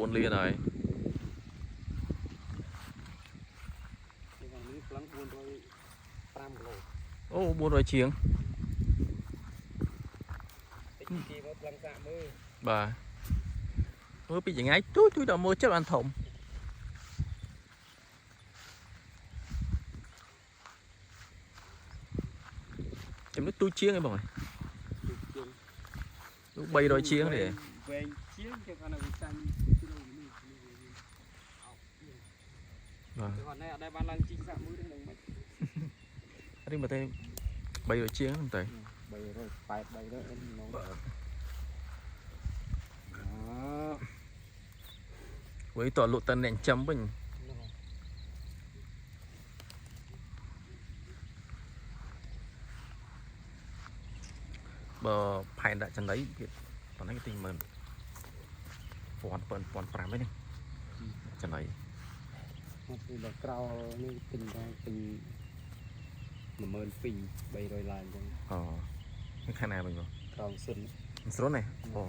4 លានហើយ អូ 400 ជាង បាទមើលពីចង្អាយទូចដល់មើលចិត្តបានធំចំណុចទូចជាងឯងបងទូ300 ជាងទេ វែងជាងគេគាត់នៅវិសាញ់គីឡូនេះបាទគាត់ណែអត់ដែរបានឡើងជីកសាក់មួយទេនឹងមិននេះមកទេ300 ជាងហ្នឹងតែ383ទៅអ៊ំនោះវិញតលក់តអ្នកចាំវិញបើផែនដាក់ចំណីប៉ុណ្ណឹងគេទិញ10000 1500នេះចំណី មកពីដល់ក្រៅនេះទិញដល់ទិញ 12300 ឡើងចឹង អូនេះខាងណាវិញបង ក្រោមសុន ស្រុននេះអូ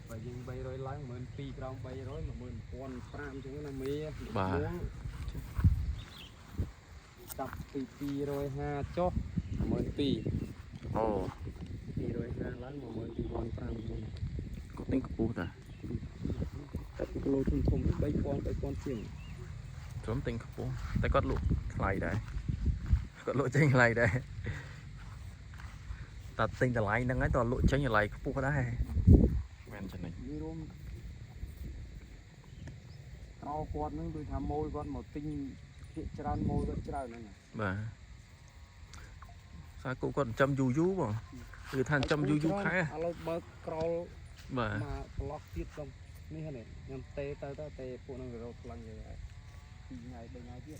បើយើង300ឡើង12000ក្រោម300 11500ចឹងណាមេបាទចាប់ពី250ចុះ12000អូ250ឡើង12500គាត់ទិញខ្ពស់តា តែគីឡូធំធំ3000ជាង ព្រមទិញខ្ពស់តែគាត់លក់ថ្លៃដែរគាត់លក់ចេញថ្លៃដែរតែទិញតម្លៃហ្នឹងហើយតលក់ចេញតម្លៃខ្ពស់ដែរមែនចំណេញ នេះរួមក្រោគាត់ហ្នឹងដូចថាម៉ូយគាត់មកទិញភាគច្រើនម៉ូយគាត់ច្រើនហ្នឹង បាទសាគូគាត់ចាំយូរបងគឺថាចាំយូរខែ ឥឡូវបើកក្រោល បាទ មកប្លុកទៀតដល់នេះហ្នឹងខ្ញុំទេទៅពួកហ្នឹងរត់ខ្លាំងទៅ2ថ្ងៃ3ថ្ងៃទៀត